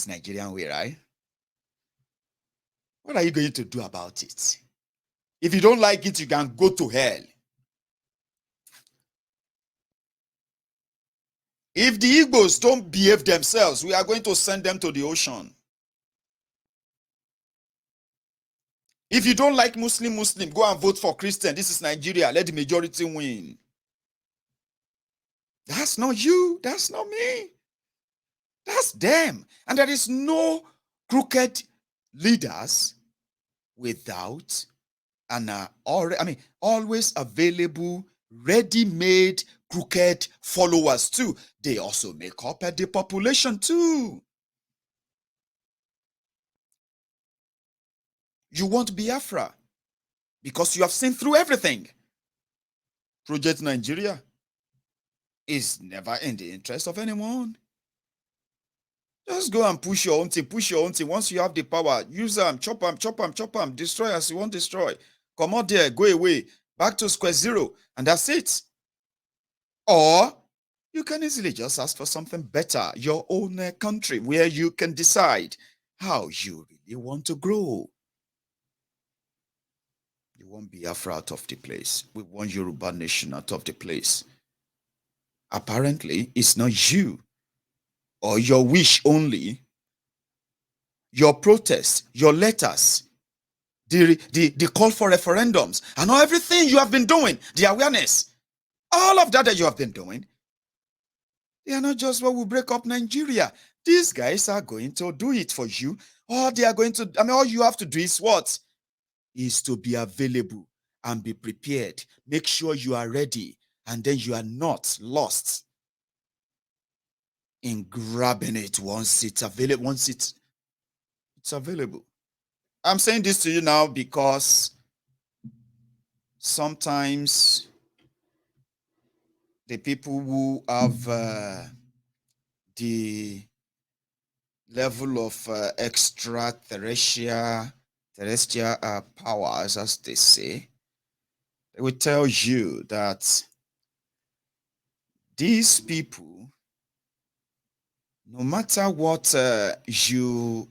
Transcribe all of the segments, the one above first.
Nigerian way, right? What are you going to do about it? If you don't like it, you can go to hell. If the Igbos don't behave themselves, we are going to send them to the ocean. If you don't like Muslim, go and vote for Christian. This is Nigeria. Let the majority win. That's not you. That's not me. That's them. And there is no crooked leaders without always available, ready-made crooked followers too. They also make up the population too. You want Biafra because you have seen through everything. Project Nigeria is never in the interest of anyone. Just go and push your own thing, Once you have the power, use them, chop them, destroy as you want to destroy. Come out there, go away, back to square zero, and that's it. Or you can easily just ask for something better, your own country, where you can decide how you really want to grow. You want Biafra out of the place. We want Yoruba nation out of the place. Apparently, it's not you or your wish only, your protests, your letters, the call for referendums, and everything you have been doing, the awareness, all of that you have been doing, they are not just what will break up Nigeria. These guys are going to do it for you, or they are going to, all you have to do is what? Is to be available and be prepared. Make sure you are ready, and then you are not lost in grabbing it once it's available. It's available. I'm saying this to you now because sometimes the people who have the level of extraterrestrial powers, as they say, they will tell you that these people, no matter what you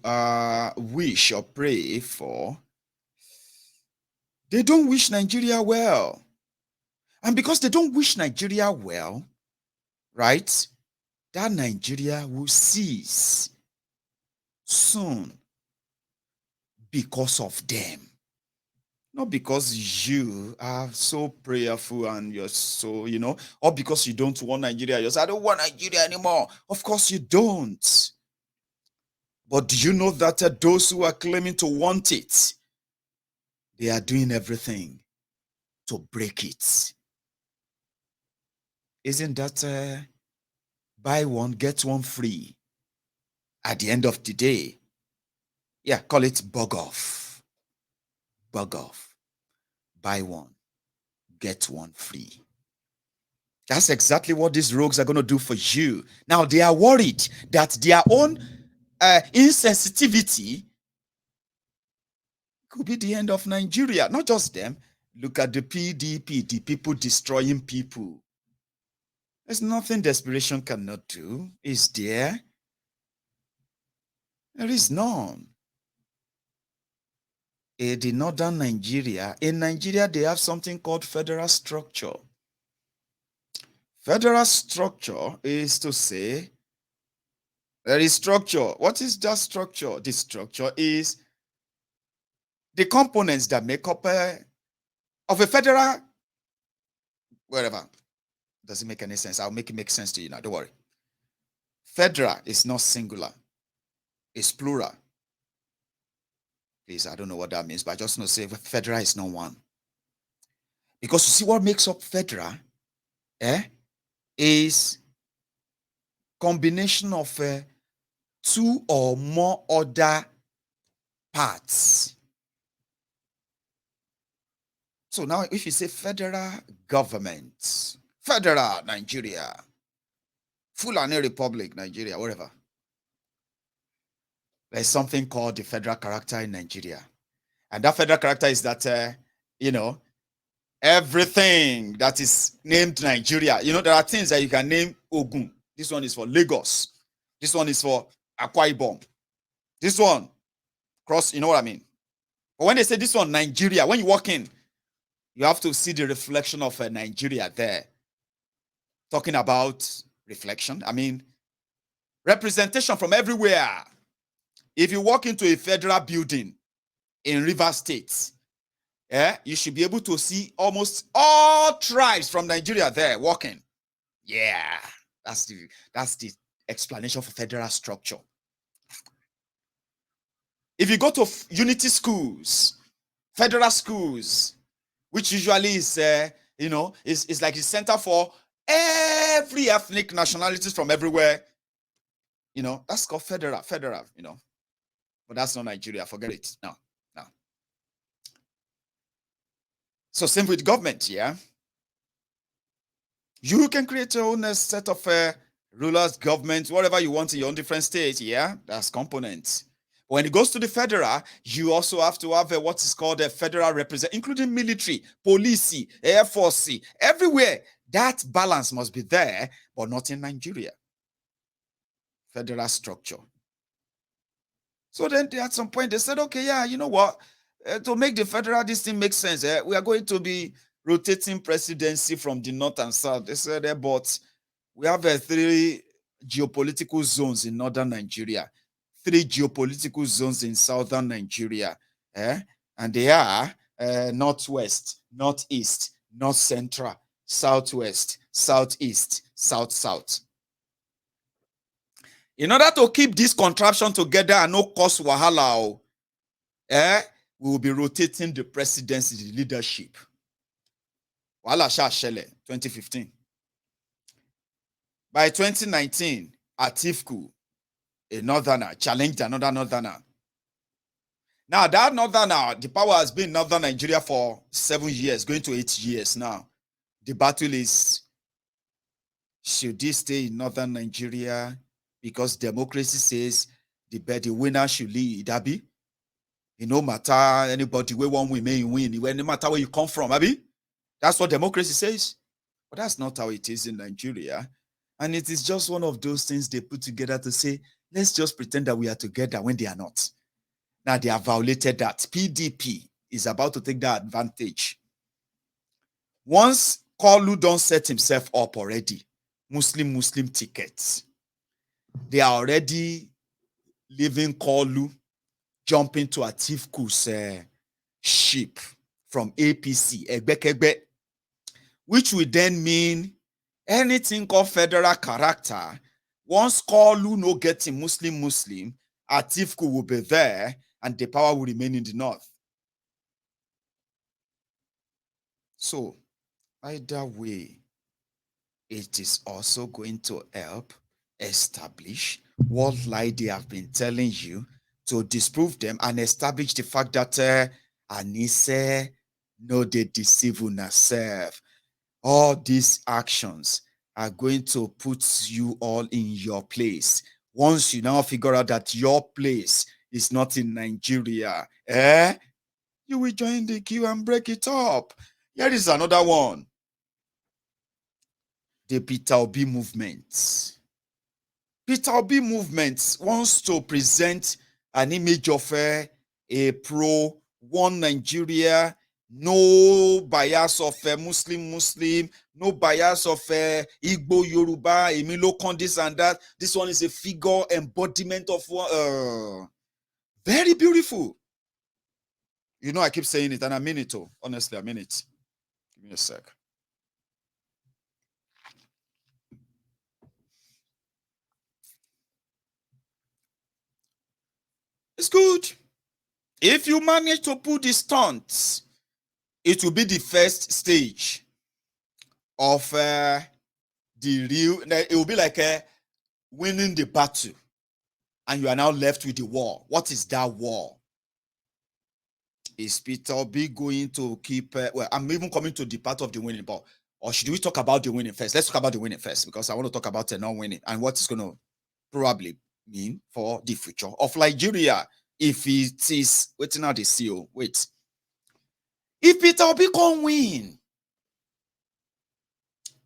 wish or pray for, they don't wish Nigeria well. And because they don't wish Nigeria well, right, that Nigeria will cease soon because of them. Not because you are so prayerful and you're so, or because you don't want Nigeria. You say, I don't want Nigeria anymore. Of course you don't. But do you know that those who are claiming to want it, they are doing everything to break it? Isn't that buy one, get one free at the end of the day? Yeah, call it bug off. Bug off. Buy one, get one free. That's exactly what these rogues are going to do for you. Now, they are worried that their own insensitivity could be the end of Nigeria. Not just them. Look at the PDP, the people destroying people. There's nothing desperation cannot do. Is there? There is none. In the northern Nigeria, in Nigeria, they have something called federal structure. Federal structure is to say, there is structure. What is that structure? The structure is the components that make up of a federal, wherever. Does it make any sense? I'll make it make sense to you now. Don't worry. Federal is not singular. It's plural. Please, I don't know what that means, but I just know to say federal is not one. Because you see what makes up federal is combination of two or more other parts. So now if you say federal government, federal Nigeria, Fulani Republic Nigeria, whatever, there's something called the federal character in Nigeria. And that federal character is that, everything that is named Nigeria, there are things that you can name Ogun. This one is for Lagos. This one is for Akwa Ibom. This one, cross, you know what I mean? But when they say this one, Nigeria, when you walk in, you have to see the reflection of Nigeria there. Talking about reflection, I mean, representation from everywhere. If you walk into a federal building in Rivers State, you should be able to see almost all tribes from Nigeria there walking. Yeah, that's the explanation for federal structure. If you go to unity schools, federal schools, which usually is is like a center for every ethnic nationalities from everywhere, that's called federal, but that's not Nigeria. Forget it. No. So same with government, yeah. You can create your own set of rulers, governments, whatever you want in your own different states, yeah. That's components. When it goes to the federal, you also have to have what is called a federal representative, including military, police, air force, everywhere. That balance must be there, but not in Nigeria. Federal structure. So then at some point they said, okay, yeah, you know what? To make the federal, this thing make sense. We are going to be rotating presidency from the north and south. They said, but we have 3 geopolitical zones in northern Nigeria, 3 geopolitical zones in southern Nigeria. And they are northwest, northeast, north central, southwest, southeast, south. In order to keep this contraption together and no cause wahala, we will be rotating the presidency, the leadership. Wahala sha shele, 2015. By 2019, Atiku, a northerner, challenged another northerner. Now that northerner, the power has been in northern Nigeria for 7 years, going to 8 years now. The battle is, should he stay in northern Nigeria? Because democracy says the winner should lead, Abi. It no matter anybody where one we may win, no matter where you come from, Abi. That's what democracy says. But that's not how it is in Nigeria. And it is just one of those things they put together to say, let's just pretend that we are together when they are not. Now they have violated that. PDP is about to take that advantage. Once Kolu don't set himself up already, Muslim tickets, they are already leaving Kolu, jumping to Atiku's ship from APC, Egbekegbe, which would then mean anything called federal character. Once Kolu no get him Muslim, Atiku will be there and the power will remain in the north. So, either way, it is also going to help establish what lie they have been telling you to disprove them and establish the fact that Anise no they deceive yourself. All these actions are going to put you all in your place. Once you now figure out that your place is not in Nigeria, you will join the queue and break it up. Here is another one. The Peter Obi movement. Peter Obi movement wants to present an image of a pro one Nigeria, no bias of Muslim, no bias of Igbo, Yoruba, Emilo, this and that. This one is a figure embodiment of very beautiful. You know, I keep saying it and I mean it too. Honestly, I mean it. Give me a sec. It's good. If you manage to put the stunts, it will be the first stage of the real. It will be like winning the battle, and you are now left with the war. What is that war? Is Peter Obi going to keep? Well, I'm even coming to the part of the winning, but or should we talk about the winning first? Let's talk about the winning first because I want to talk about the non-winning and what it's going to probably mean for the future of Nigeria. If it is waiting out the CEO, wait. If Peter Obi can win,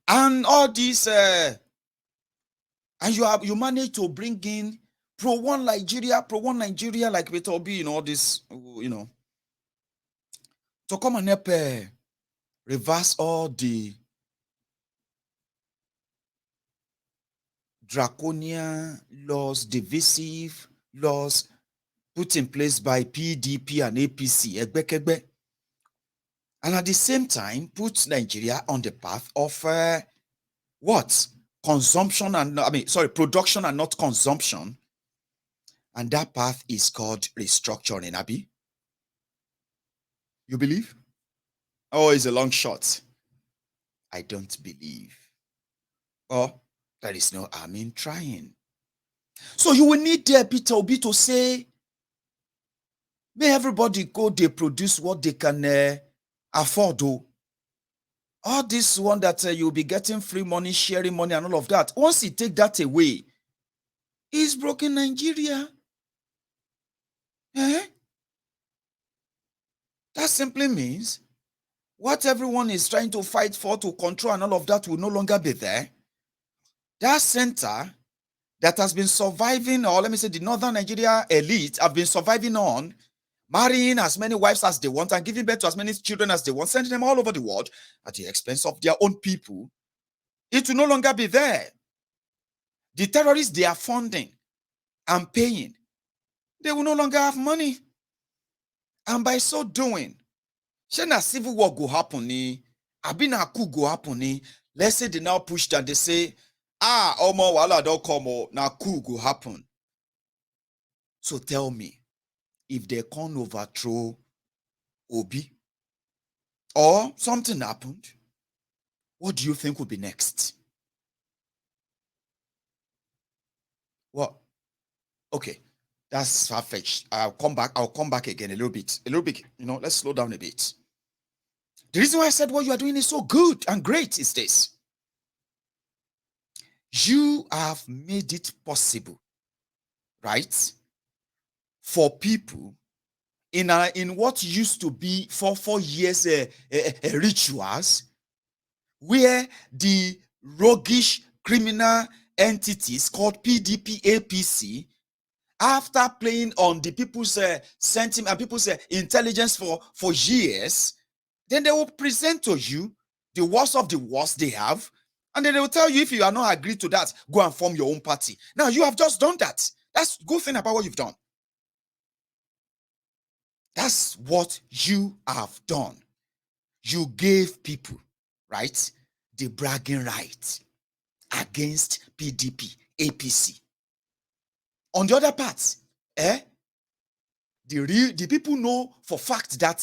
and all this, and you manage to bring in pro one Nigeria, like Peter Obi, all this, to come and help reverse all the draconian laws, divisive laws put in place by PDP and APC, and at the same time put Nigeria on the path of what? Consumption and, production and not consumption. And that path is called restructuring, Abi. You believe? Oh, it's a long shot. I don't believe. Or there is no harm in trying. So you will need Peter Obi to say, may everybody go, they produce what they can afford. All this one that you'll be getting free money, sharing money and all of that. Once you take that away, it's broken Nigeria. That simply means what everyone is trying to fight for, to control and all of that, will no longer be there. That center that has been surviving, or let me say the northern Nigeria elite have been surviving on marrying as many wives as they want and giving birth to as many children as they want, sending them all over the world at the expense of their own people, it will no longer be there. The terrorists they are funding and paying, they will no longer have money. And by so doing, shey civil war go happen ni, abi na coup go happen ni. Let's say they now push that, they say, omo wahala don come, na coup go happen. So tell me, if they can't overthrow Obi, or something happened, what do you think will be next? Well, okay, that's far-fetched. I'll come back again a little bit. Let's slow down a bit. The reason why I said what you are doing is so good and great is this. You have made it possible, right, for people in what used to be for 4 years rituals, where the roguish criminal entities called PDP, APC, after playing on the people's sentiment and people's intelligence for years, then they will present to you the worst of the worst they have, and then they will tell you, if you are not agreed to that, go and form your own party. Now, you have just done that. That's the good thing about what you've done. That's what you have done. You gave people, right, the bragging right against PDP, APC. On the other part, the people know for fact that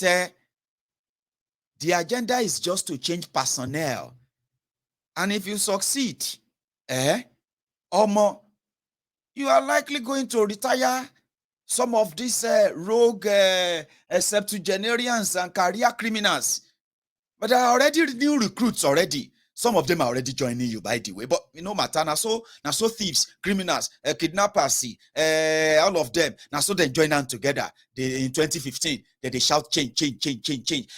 the agenda is just to change personnel. And if you succeed, you are likely going to retire some of these rogue septuagenarians and career criminals. But there are already new recruits already. Some of them are already joining you, by the way. But no matter, now so thieves, criminals, kidnappers, all of them, now so they join them together. In 2015, they shout change.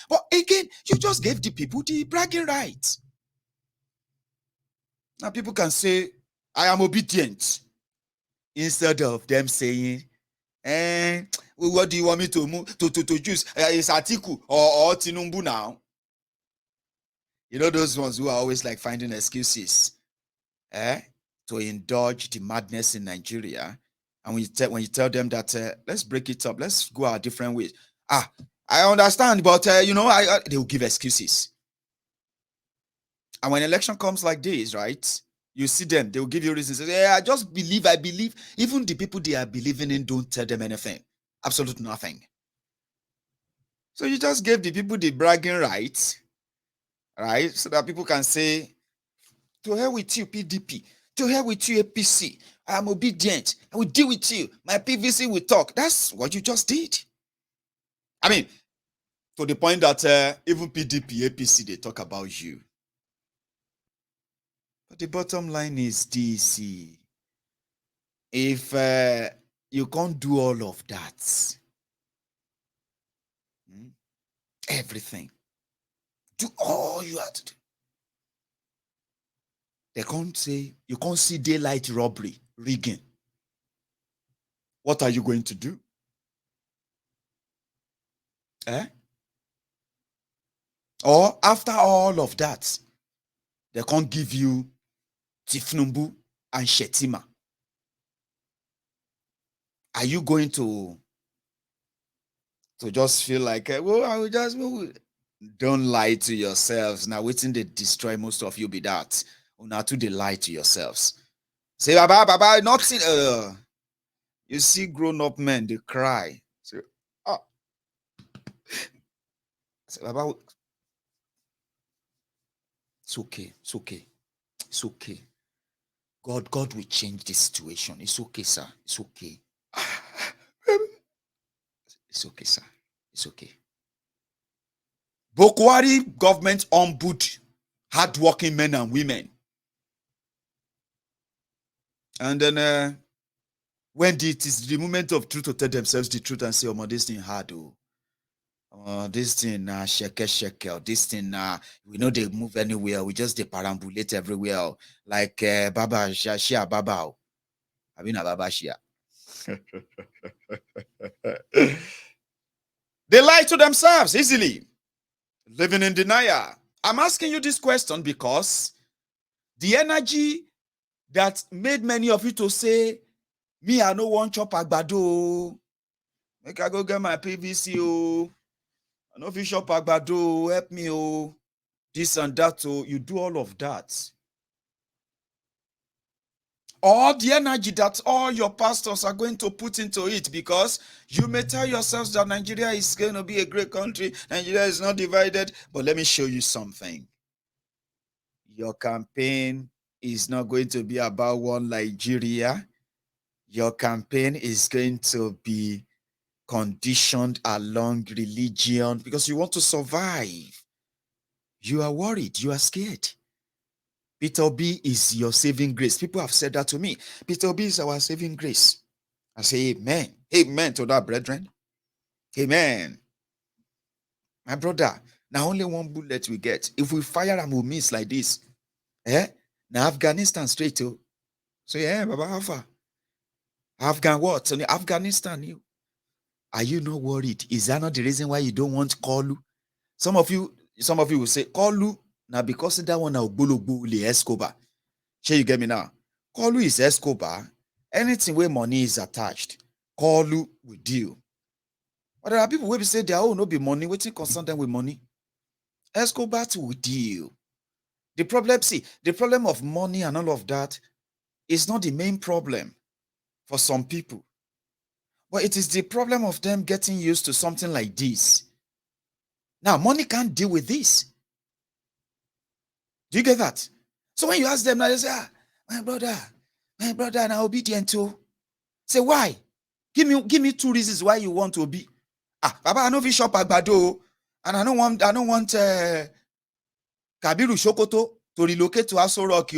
But again, you just gave the people the bragging rights. Now people can say, I am obedient, instead of them saying, what do you want me to move to choose? Is Atiku or Tinubu now? You know those ones who are always like finding excuses to indulge the madness in Nigeria. And when you tell them that, let's break it up, let's go our different ways. I understand, but they will give excuses. And when election comes like this, right, you see them, they will give you reasons. I just believe, I believe. Even the people they are believing in don't tell them anything. Absolutely nothing. So you just gave the people the bragging rights, right? So that people can say, to hell with you, PDP. To hell with you, APC. I am obedient. I will deal with you. My PVC will talk. That's what you just did. I mean, to the point that even PDP, APC, they talk about you. But the bottom line is this. If you can't do all of that, everything, do all you have to do. They can't say, you can't see daylight robbery, rigging. what are you going to do? Eh? Or after all of that, they can't give you Tifnumbu and Shetima. Are you going to just feel like, well, I will just don't lie to yourselves. Now, waiting they destroy most of you be that. Now, too, they lie to yourselves. Say, Baba, nothing. You see grown-up men, they cry. Say, oh. Say, Baba, it's okay. It's okay. It's okay. God will change the situation. It's okay, sir. It's okay. It's okay, sir. It's okay. Bokwari government ombud hardworking men and women. And then when it is the moment of truth to tell themselves the truth and say, oh, this thing hard, this thing shake, or this thing we know they move anywhere, we just they perambulate everywhere, like Baba Shia Baba. I mean a Baba Shia. They lie to themselves easily, living in denial. I'm asking you this question because the energy that made many of you to say, me, I no want chop agbado. Make I go get my PVC. I no fit chop agbado. Help me. This and that. You do all of that. Or the energy that all your pastors are going to put into it, because you may tell yourselves that Nigeria is going to be a great country. Nigeria is not divided. But let me show you something. Your campaign is not going to be about one Nigeria. Your campaign is going to be conditioned along religion because you want to survive. You are worried. You are scared. Peter B is your saving grace. People have said that to me. Peter B is our saving grace. I say amen. Amen to that, brethren. Amen. My brother, now only one bullet we get. If we fire and we miss like this, now Afghanistan straight to. So yeah, Baba Alpha. Afghan what? So Afghanistan, you. Are you not worried? Is that not the reason why you don't want Kolu? Some of you will say, Kolu, now because that one now Bulugbu Escobar. Sure, you get me now? Kolu is Escobar. Anything where money is attached, Kolu will deal. But there are people who will say there will not be money, waiting concern them with money. Escobar will deal. The problem of money and all of that is not the main problem for some people. But it is the problem of them getting used to something like this. Now, money can't deal with this. Do you get that? So when you ask them, now they say, my brother, and I'm obedient too. Say, why? Give me 2 reasons why you want to be. Baba, I know we shop agbado, and I don't want Kabiru Shokoto to relocate to Aso Rock.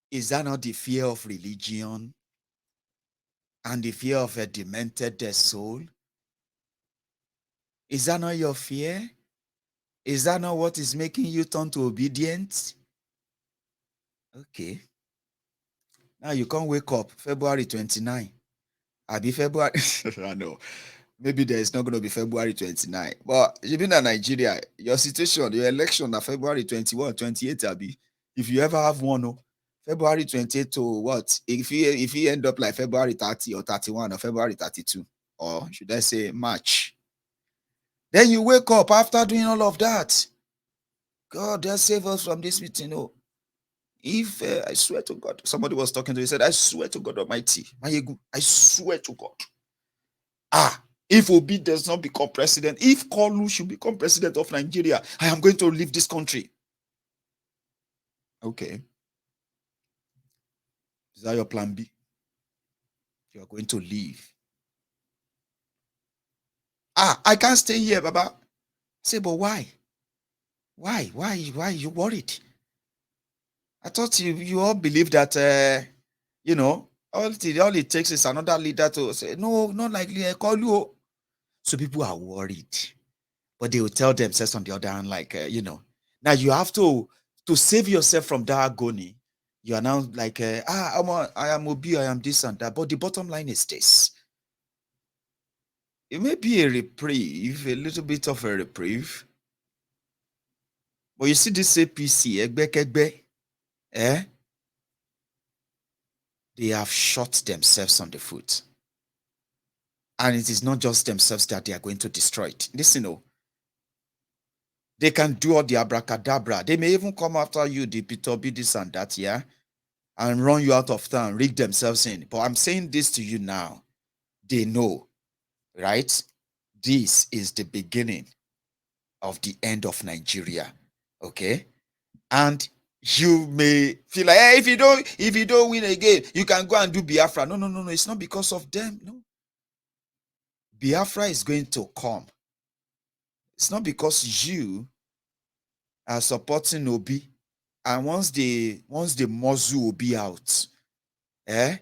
Is that not the fear of religion and the fear of a demented soul? Is that not your fear? Is that not what is making you turn to obedience? Okay. Now you can't wake up February 29. I'll be February. I know. Maybe there's not going to be February 29. But even in Nigeria, your situation, your election are February 21, 28, Abi. If you ever have one, February 28 to what? If you end up like February 30 or 31 or February 32, or should I say March? Then you wake up after doing all of that. God, just save us from this meeting. If I swear to God, somebody was talking to you, said, I swear to God Almighty, I swear to God. If Obi does not become president, if Kolu should become president of Nigeria, I am going to leave this country. Okay. Is that your plan B? You are going to leave. I can't stay here, Baba. Say, but why? Why are you worried? I thought you all believe that, all it takes is another leader to say, no, not likely, Kolu. So people are worried. But they will tell themselves on the other hand, like, now you have to save yourself from that agony. You are now like, I am Obi, I am this and that. But the bottom line is this. It may be a reprieve, a little bit of a reprieve. But you see this APC, they have shot themselves on the foot. And it is not just themselves that they are going to destroy it. Listen, they can do all the abracadabra. They may even come after you, the Peter B, this and that, yeah, and run you out of town, rig themselves in. But I'm saying this to you now. They know, right? This is the beginning of the end of Nigeria. Okay? And you may feel like, hey, if you don't win again, you can go and do Biafra. No. It's not because of them. No. Biafra is going to come. It's not because you are supporting Obi, and once the muzzle will be out, and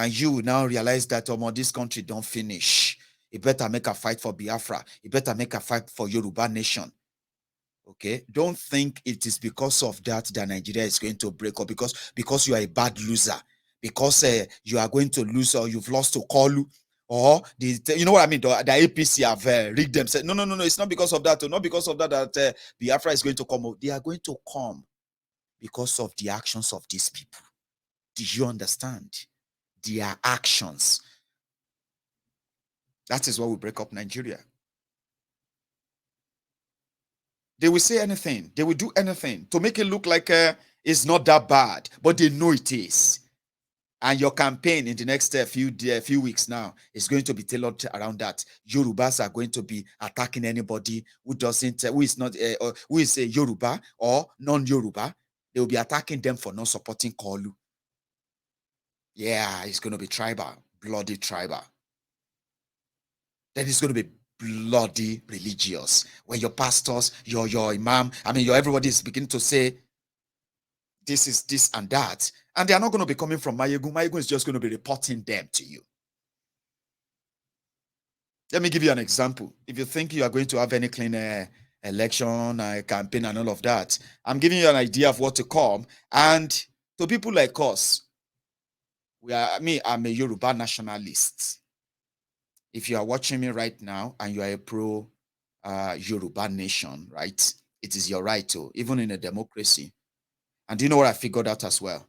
you will now realize that this country don't finish. You better make a fight for Biafra. You better make a fight for Yoruba nation. Okay, don't think it is because of that Nigeria is going to break up because you are a bad loser, because you are going to lose or you've lost to Kolu, or you know what I mean. The APC have rigged themselves. No. It's not because of that. Not because of that Biafra is going to come. They are going to come because of the actions of these people. Do you understand? Their actions. That is what will break up Nigeria. They will say anything. They will do anything to make it look like it's not that bad, but they know it is. And your campaign in the next few weeks now is going to be tailored around that. Yorubas are going to be attacking anybody who is a Yoruba or non-Yoruba. They will be attacking them for not supporting Kolu. Yeah, it's going to be tribal, bloody tribal. Then it's going to be bloody religious, when your pastors, your imam, your everybody is beginning to say this is this and that, and they are not going to be coming from Mayegun. Mayegun is just going to be reporting them to you. Let me give you an example. If you think you are going to have any clean election, campaign, and all of that, I'm giving you an idea of what to come. And to people like us, I'm a Yoruba nationalist. If you are watching me right now and you are a pro Yoruba nation, right? It is your right to, even in a democracy. And do you know what I figured out as well?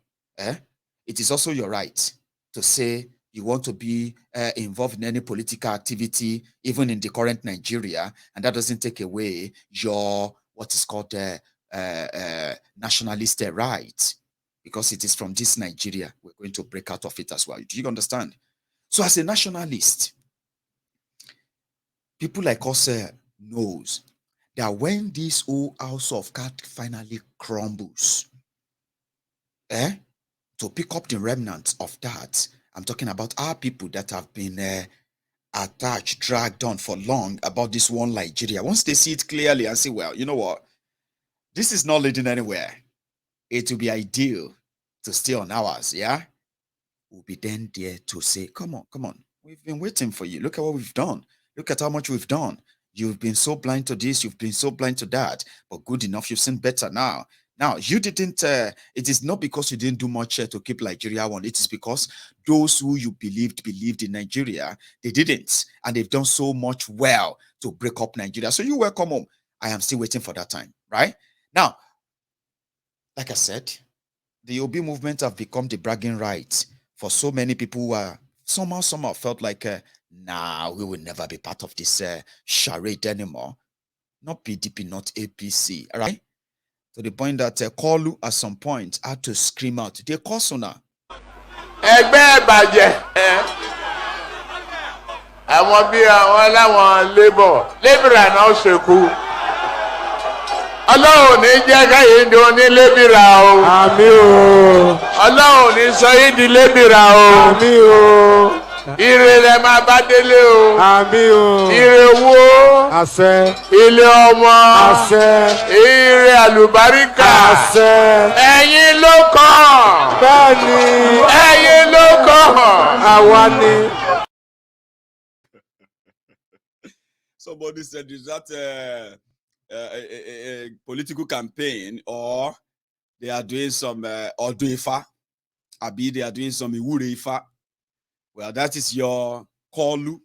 It is also your right to say you want to be involved in any political activity, even in the current Nigeria, and that doesn't take away your what is called nationalist right, because it is from this Nigeria we're going to break out of it as well. Do you understand? So as a nationalist, people like us knows that when this whole house of cards finally crumbles, to pick up the remnants of that, I'm talking about our people that have been attached, dragged on for long about this one Nigeria. Once they see it clearly and say, well, you know what? This is not leading anywhere. It will be ideal to stay on ours, yeah? We'll be then there to say, come on. We've been waiting for you. Look at what we've done. Look at how much we've done. You've been so blind to this. You've been so blind to that. But good enough. You've seen better now. Now, you didn't, it is not because you didn't do much to keep Nigeria one. It is because those who you believed in Nigeria, they didn't. And they've done so much well to break up Nigeria. So you welcome home. I am still waiting for that time, right? Now, like I said, the Obi movement have become the bragging rights for so many people who are somehow felt like, nah, we will never be part of this charade anymore. Not PDP, not APC, all right? To the point that Kolu at some point had to scream out, they call Sona. Ẹgbẹ́ ìbàjẹ́ àwọn bí àwọn láwọn lébìrà náà ṣekú. Ọlọ́run ní jẹ́ káyé di onílébìrà o. Àmín o. Ọlọ́run ní sọ yín di lébìrà o. Àmín o. Ire rẹ̀ máa bá délé o. Àmín o. Ire owó. Àṣẹ. Ilé ọmọ. Àṣẹ. Ire àlùbáríkà. Àṣẹ. Ẹ̀yin ló kàn. Bẹ́ẹ̀ni. Ẹ̀yin ló kàn. Àwa ni. Somebody said, is that a political campaign, or they are doing some Oduifa? Abi, they are doing some Iwure Ifa. Well, that is your call.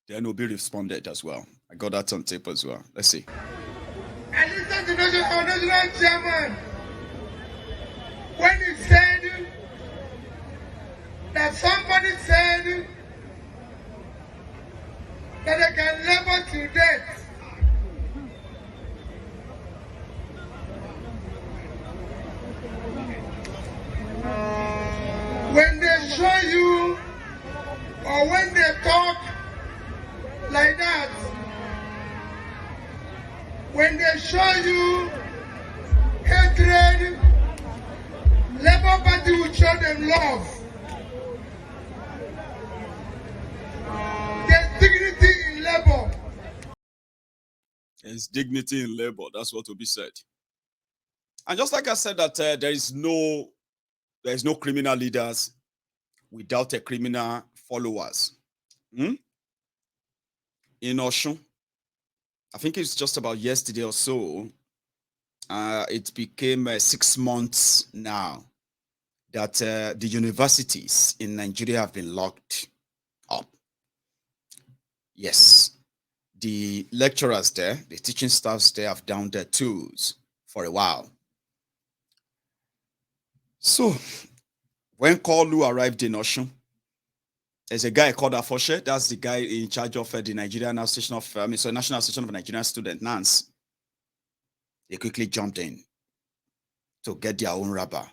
Then Obi responded as well. I got that on tape as well. Let's see. I listened to the national chairman when he said that somebody said that they can labor to death. When they show you or when they talk like that, when they show you hatred, Labour Party will show them love. There's dignity in labor. There's dignity in labor. That's what will be said. And just like I said that there is no criminal leaders without a criminal followers. In Oshun, I think it's just about yesterday or so, it became 6 months now that the universities in Nigeria have been locked up. Yes, the lecturers there, the teaching staffs there have down their tools for a while. So, when Kalu arrived in Oshun, there's a guy called Afoshe. That's the guy in charge of the Nigerian Association of, National Association of Nigerian Students, NANS. They quickly jumped in to get their own rubber.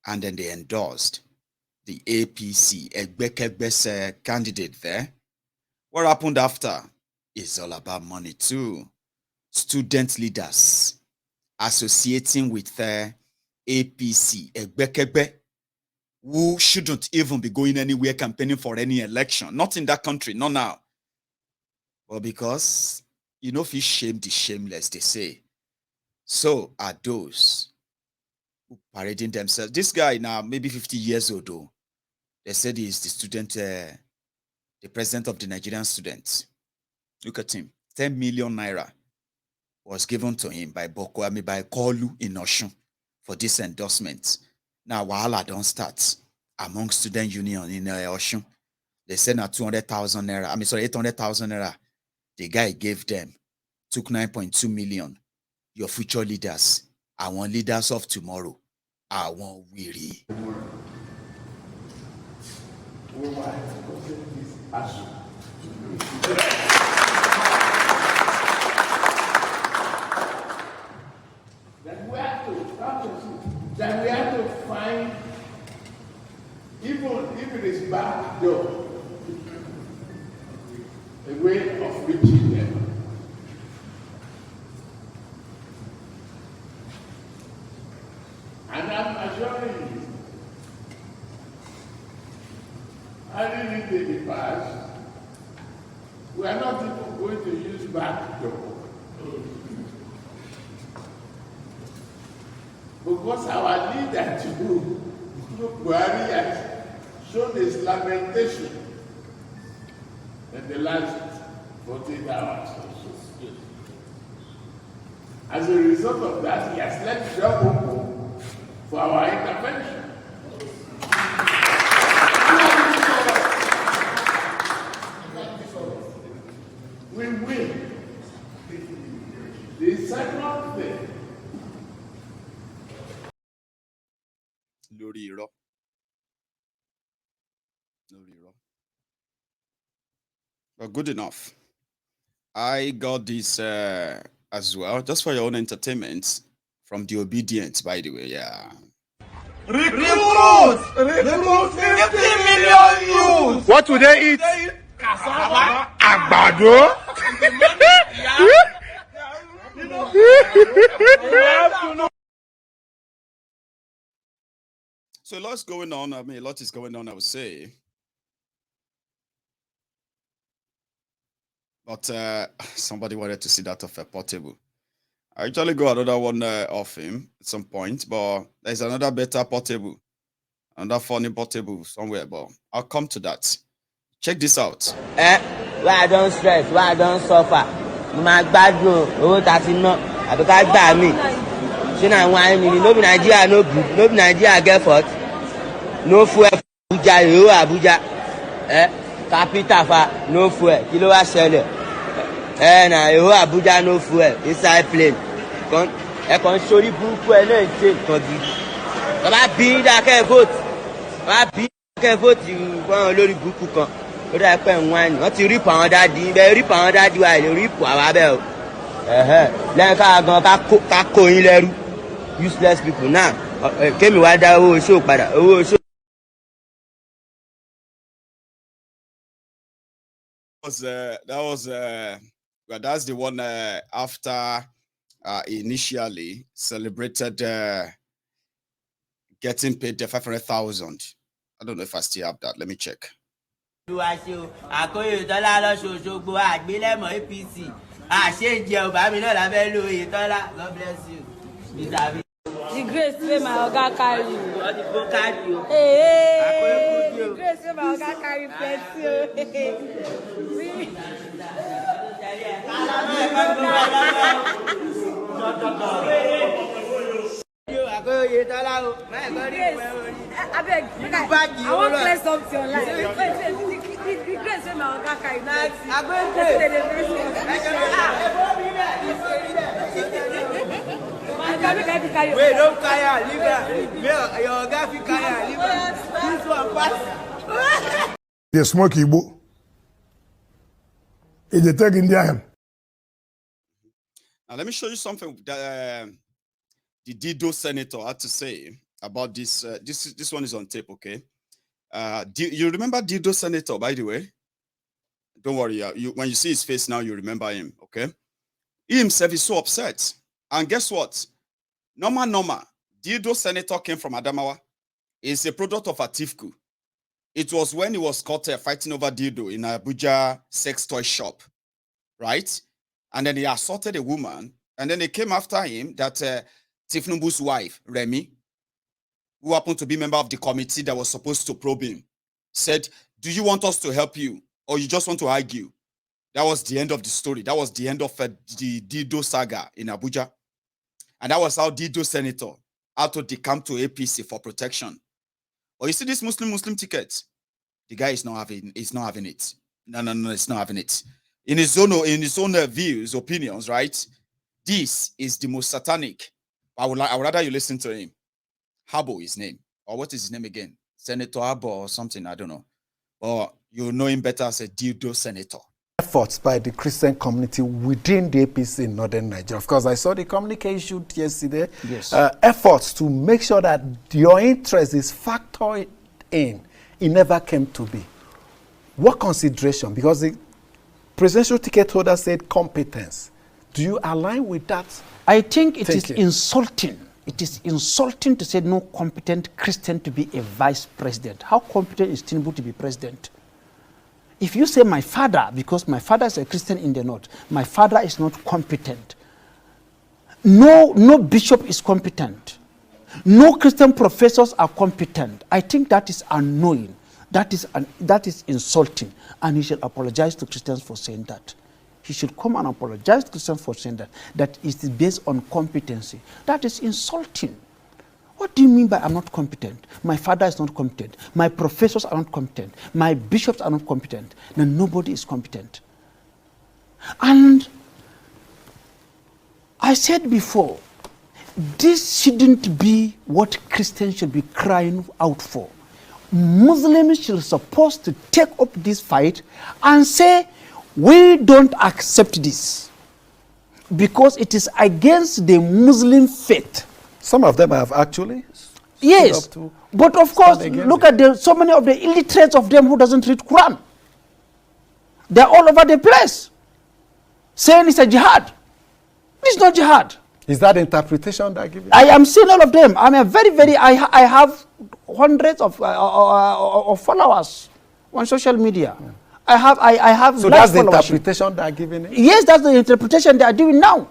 And then they endorsed the APC, Egbekebese candidate there. What happened after is all about money too. Student leaders associating with APC, Egbekebe, who shouldn't even be going anywhere campaigning for any election. Not in that country, not now. But because, if you shame the shameless, they say. So are those who parading themselves. This guy now, maybe 50 years old, though. They said he's the student, the president of the Nigerian students. Look at him. 10 million naira was given to him by by Kolu in Oshun for this endorsement. Now, Wahala don't start among student union in Oshun. They said now 200,000 naira. 800,000 naira. The guy gave them, took 9.2 million. Your future leaders, I want leaders of tomorrow. I want weary. That we have to find, even if it is back door, a way of reaching them. And I'm assuring you, having it in the past, we are not even going to use back door. Because our leader too, Buhari has shown his lamentation in the last 48 hours or so. As a result of that, he has left the door open for our intervention. We win. The second thing, Lórí irọ́. But good enough. I got this as well, just for your own entertainment, from the Obedient, by the way, yeah. Recruit 50 million youths. What do they eat? Cassava. Agbado. So a lot's going on. A lot is going on, I would say. But somebody wanted to see that of a Portable. I actually got another one of him at some point, but there's another better Portable. Another funny Portable somewhere, but I'll come to that. Check this out. Why I don't stress, why I don't suffer. My bad bro, owó ta ti ná, àbí ká gbà mí. Say na wine me. No be Nigeria, no good. No be Nigeria get fault. No fuel. Abuja, yo Abuja. Capital fa no fuel. Kilo wa ṣẹlẹ̀. Na yo Abuja no fuel. Inside plane. Kon sori burúkú ẹ náà ṣe nǹkan gidi. Baba bí dákẹ́ vote. Baba bí dákẹ́ vote fún olórí burúkú kan. Ó dá pé wine. Wọ́n ti rip àwọn daddy. Be rip àwọn daddy wa le rip àwa be o. Lẹ́yìn ká gan ká kó yín lẹ́rú. Useless people now. Kémi wá dá owó show padà. Owó show. That's the one after initially celebrated getting paid the 500,000. I don't know if I still have that. Let me check. APC. God bless you. The grace wey my oga carry you. God go carry you. Hey, the grace wey my oga carry plenty o. Abeg, I wan clear something online. Wait, the grace wey my oga carry plenty. Wait, don't carry her, leave her. Your guy fit carry her, leave her. This one pass. They smoke Igbo. They take Indian. Now let me show you something that the Dido senator had to say about this. This one is on tape, okay? You remember Dido senator, by the way? Don't worry. When you see his face now, you remember him, okay? He himself is so upset. And guess what? Norma. Dido senator came from Adamawa. It's a product of Atifku. It was when he was caught fighting over Dido in Abuja sex toy shop, right? And then he assaulted a woman. And then they came after him that Tifnubu's wife, Remy, who happened to be a member of the committee that was supposed to probe him, said, do you want us to help you or you just want to argue? That was the end of the story. That was the end of the Dido saga in Abuja. And that was how Dido senator had to decamp to APC for protection. Or you see this Muslim ticket, the guy is not having it. No, it's not having it. In his own views, opinions, right? This is the most satanic. I would rather you listen to him. Habo is his name. Or what is his name again? Senator Habo or something, I don't know. Or you know him better as a Dido senator. Efforts by the Christian community within the APC in northern Nigeria. Of course, I saw the communication yesterday. Yes. Efforts to make sure that your interest is factored in. It never came to be. What consideration? Because the presidential ticket holder said competence. Do you align with that? I think it is insulting. It is insulting to say no competent Christian to be a vice president. How competent is Tinubu to be president? If you say my father, because my father is a Christian in the north, my father is not competent. No bishop is competent. No Christian professors are competent. I think that is annoying. That is insulting. And he should apologize to Christians for saying that. He should come and apologize to Christians for saying that. That is based on competency. That is insulting. What do you mean by I'm not competent? My father is not competent. My professors are not competent. My bishops are not competent. Then nobody is competent. And I said before, this shouldn't be what Christians should be crying out for. Muslims should be supposed to take up this fight and say, we don't accept this because it is against the Muslim faith. Some of them have actually. Yes, but of course, look at so many of the illiterates of them who doesn't read Quran. They're all over the place, saying it's a jihad. It's not jihad. Is that the interpretation that given? I am seeing all of them. I'm a very, I have hundreds of followers on social media. Yeah. I have. So that's the interpretation they are giving it? Yes, that's the interpretation they are doing now.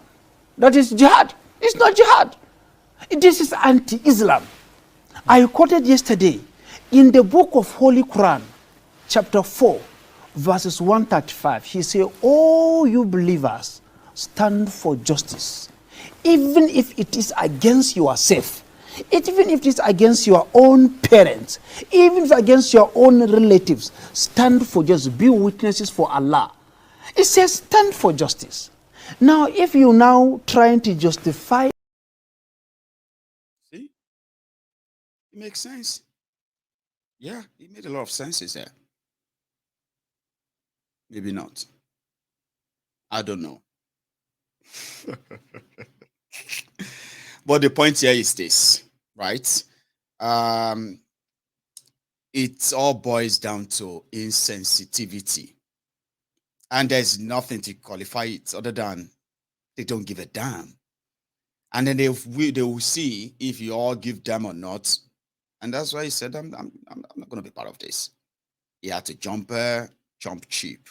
That is jihad. It's not jihad. This is anti-Islam. I quoted yesterday in the book of Holy Quran, chapter 4, verses 135. He said, "Oh, you believers, stand for justice. even if it is against yourself, even if it is against your own parents, even if against your own relatives, stand for justice. Be witnesses for Allah. It says stand for justice. Now, if you now trying to justify, See? It makes sense. Yeah, it made a lot of sense there. Maybe not. I don't know. But the point here is this, right? It all boils down to insensitivity. And there's nothing to qualify it other than they don't give a damn. And then they will see if you all give them or not. And that's why he said, I'm not going to be part of this. He had to jump cheap.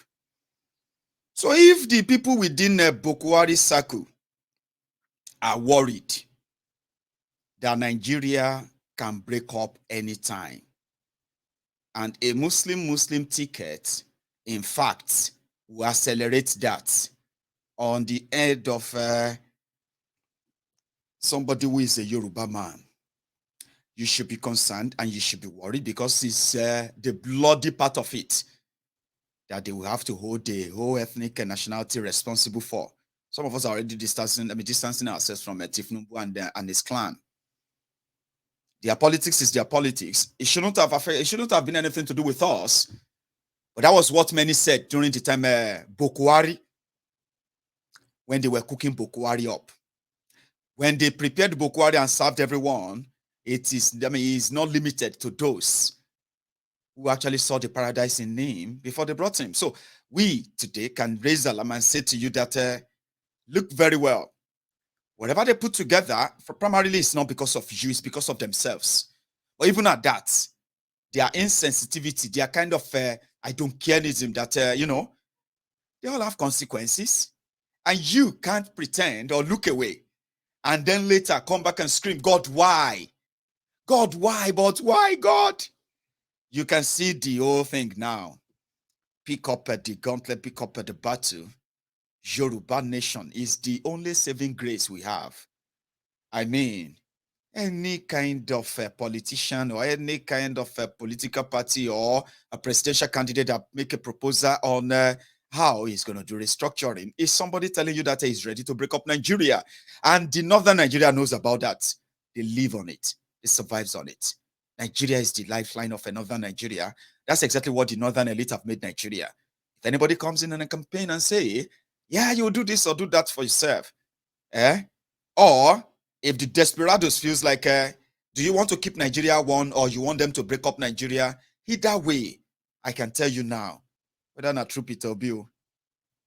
So if the people within the Bokwari circle are worried that Nigeria can break up anytime, and a Muslim ticket, in fact, will accelerate that on the head of somebody who is a Yoruba man, you should be concerned and you should be worried, because it's the bloody part of it that they will have to hold the whole ethnic and nationality responsible for. Some of us are already distancing ourselves from Tifnumbu and his clan. Their politics is their politics. It shouldn't have been anything to do with us. But that was what many said during the time Bokwari, when they were cooking Bokwari up. When they prepared Bokwari and served everyone, it's not limited to those who actually saw the paradise in him before they brought him. So we today can raise alarm and say to you that look very well. Whatever they put together, primarily it's not because of you, it's because of themselves. But even at that, their insensitivity, their kind of I don't careism that, they all have consequences. And you can't pretend or look away and then later come back and scream, God, why? God, why? But why, God? You can see the whole thing now. Pick up at the gauntlet, pick up at the battle. Yoruba nation is the only saving grace we have. I mean, any kind of politician or any kind of political party or a presidential candidate that make a proposal on how he's going to do restructuring, is somebody telling you that he's ready to break up Nigeria. And the northern Nigeria knows about that. They live on it. It survives on it. Nigeria is the lifeline of a northern Nigeria. That's exactly what the northern elite have made Nigeria. If anybody comes in a campaign and say, yeah, you'll do this or do that for yourself, or if the desperados feels like, do you want to keep Nigeria one or you want them to break up Nigeria? Either way, I can tell you now, whether not through Peter Bill,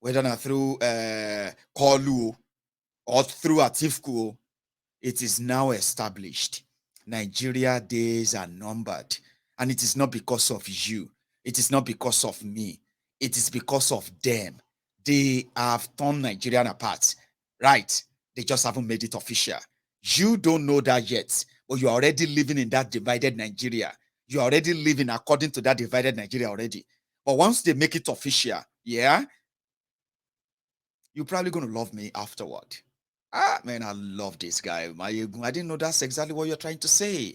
whether not through Kolu or through Atifku, it is now established. Nigeria days are numbered. And it is not because of you. It is not because of me. It is because of them. They have torn Nigeria apart. Right? They just haven't made it official. You don't know that yet, but you're already living in that divided Nigeria. You're already living according to that divided Nigeria already. But once they make it official, yeah, you're probably going to love me afterward. Ah, man, I love this guy. I didn't know that's exactly what you're trying to say.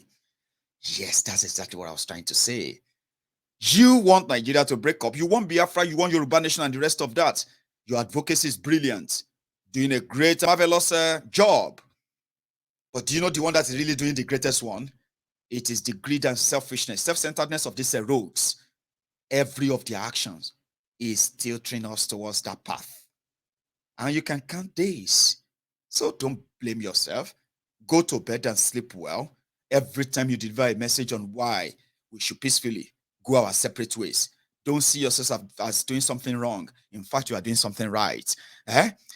Yes, that's exactly what I was trying to say. You want Nigeria to break up. You want Biafra, you want Yoruba Nation and the rest of that. Your advocacy is brilliant. Doing a great, marvelous job. But do you know the one that is really doing the greatest one? It is the greed and selfishness, self-centeredness of these rogues. Every of their actions is tilting us towards that path. And you can count days. So don't blame yourself. Go to bed and sleep well. Every time you deliver a message on why we should peacefully go our separate ways, don't see yourself as doing something wrong. In fact, you are doing something right.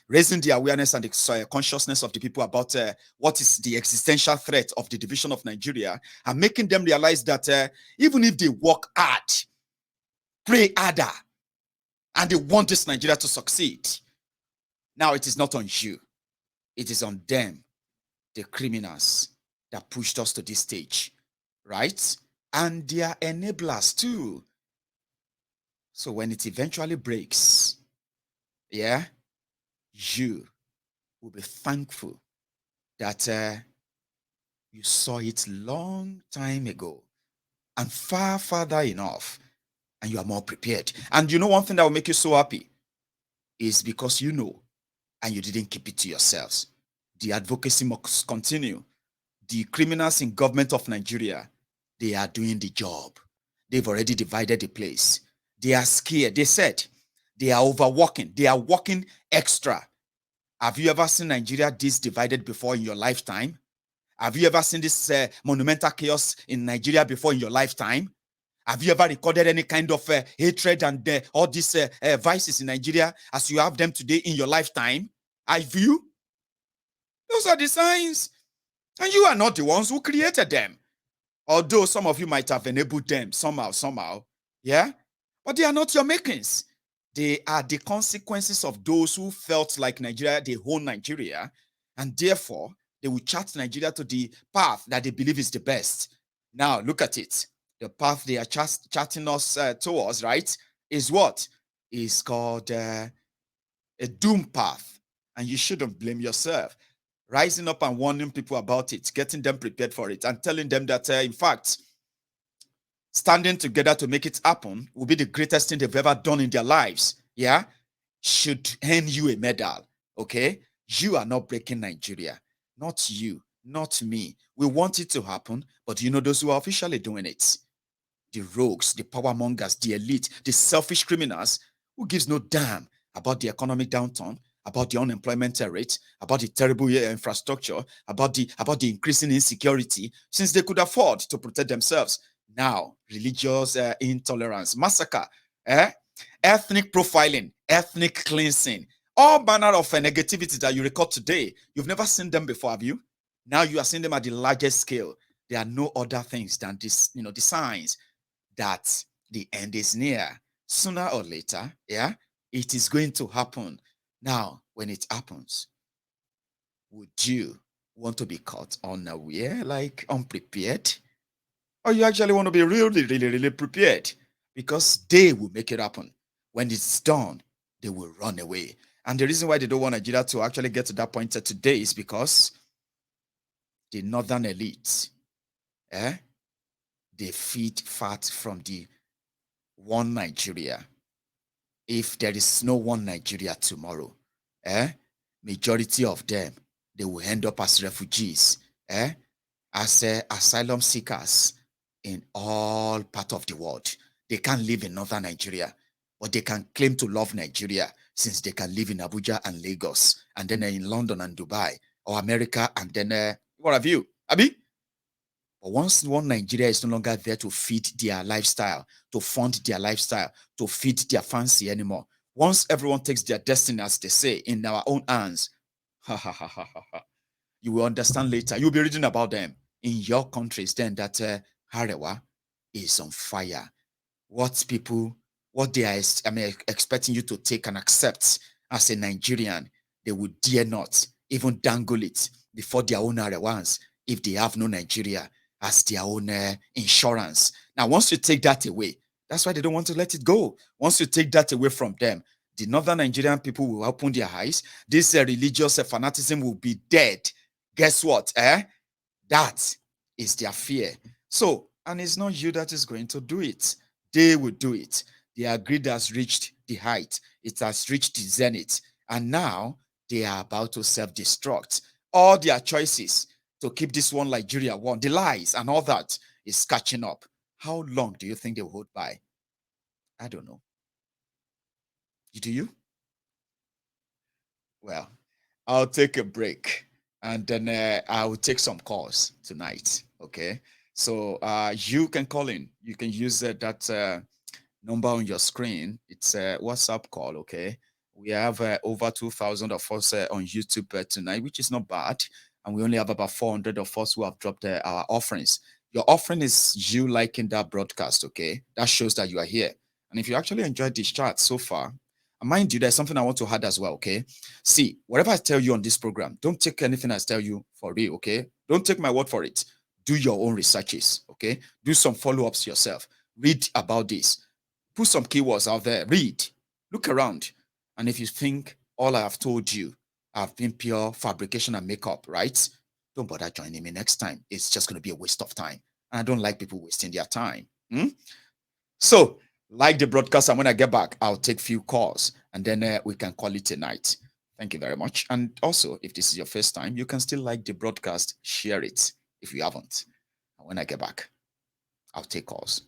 Raising the awareness and the consciousness of the people about what is the existential threat of the division of Nigeria, and making them realize that even if they work hard, pray harder, and they want this Nigeria to succeed, now it is not on you. It is on them, the criminals that pushed us to this stage, right? And they are enablers too. So when it eventually breaks, yeah, you will be thankful that you saw it long time ago and far farther enough, and you are more prepared. And you know one thing that will make you so happy is because you know and you didn't keep it to yourselves. The advocacy must continue. The criminals in government of Nigeria, they are doing the job. They've already divided the place. They are scared. They said they are overworking. They are working extra. Have you ever seen Nigeria this divided before in your lifetime? Have you ever seen this monumental chaos in Nigeria before in your lifetime? Have you ever recorded any kind of hatred and all these vices in Nigeria as you have them today in your lifetime? Have you? Those are the signs. And you are not the ones who created them. Although some of you might have enabled them somehow. Yeah? But they are not your makings. They are the consequences of those who felt like Nigeria, they own Nigeria, and therefore they will chart Nigeria to the path that they believe is the best. Now, look at it. The path they are charting us towards, right, is what? Is called a doom path. And you shouldn't blame yourself. Rising up and warning people about it, getting them prepared for it, and telling them that, in fact, standing together to make it happen will be the greatest thing they've ever done in their lives. Yeah? Should earn you a medal. Okay? You are not breaking Nigeria. Not you. Not me. We want it to happen, but you know those who are officially doing it. The rogues, the power mongers, the elite, the selfish criminals who gives no damn about the economic downturn, about the unemployment rate, about the terrible infrastructure, about the increasing insecurity, since they could afford to protect themselves. Now, religious intolerance, massacre, ethnic profiling, ethnic cleansing, all manner of negativity that you record today. You've never seen them before, have you? Now you are seeing them at the largest scale. There are no other things than this, the signs that the end is near. Sooner or later, yeah, it is going to happen. Now, when it happens, would you want to be caught unaware, like unprepared? Or you actually want to be really prepared? Because they will make it happen. When it's done, they will run away. And the reason why they don't want Nigeria to actually get to that point today is because the northern elite, they feed fat from the one Nigeria. If there is no one Nigeria tomorrow, majority of them, they will end up as refugees, as asylum seekers in all parts of the world. They can't live in northern Nigeria, but they can claim to love Nigeria since they can live in Abuja and Lagos, and then in London and Dubai, or America, and then what have you, Abi? But once one Nigeria is no longer there to feed their lifestyle, to fund their lifestyle, to feed their fancy anymore, once everyone takes their destiny, as they say, in our own hands, you will understand later. You'll be reading about them in your countries then that Harewa is on fire. What they are expecting you to take and accept as a Nigerian, they would dare not even dangle it before their own Arewans if they have no Nigeria as their own insurance. Now, once you take that away, that's why they don't want to let it go. Once you take that away from them, the northern Nigerian people will open their eyes. This religious fanaticism will be dead. Guess what? That is their fear. So, and it's not you that is going to do it. They will do it. Their greed has reached the height. It has reached the zenith. And now they are about to self-destruct. All their choices to keep this one Nigeria one, the lies and all that is catching up. How long do you think they will hold by? I don't know. Do you? Well, I'll take a break and then I will take some calls tonight. Okay. So you can call in. You can use that number on your screen. It's a WhatsApp call. Okay. We have over 2,000 of us on YouTube tonight, which is not bad. And we only have about 400 of us who have dropped our offerings. Your offering is you liking that broadcast, okay? That shows that you are here. And if you actually enjoyed this chat so far, mind you, there's something I want to add as well, okay? See, whatever I tell you on this program, don't take anything I tell you for real, okay? Don't take my word for it. Do your own researches, okay? Do some follow-ups yourself. Read about this. Put some keywords out there. Read. Look around. And if you think all I have told you have been pure fabrication and makeup, right? don't bother joining me next time. It's just going to be a waste of time. And I don't like people wasting their time. So, like the broadcast, and when I get back, I'll take few calls and then we can call it a night. Thank you very much. And also, if this is your first time, you can still like the broadcast, share it if you haven't. And when I get back, I'll take calls.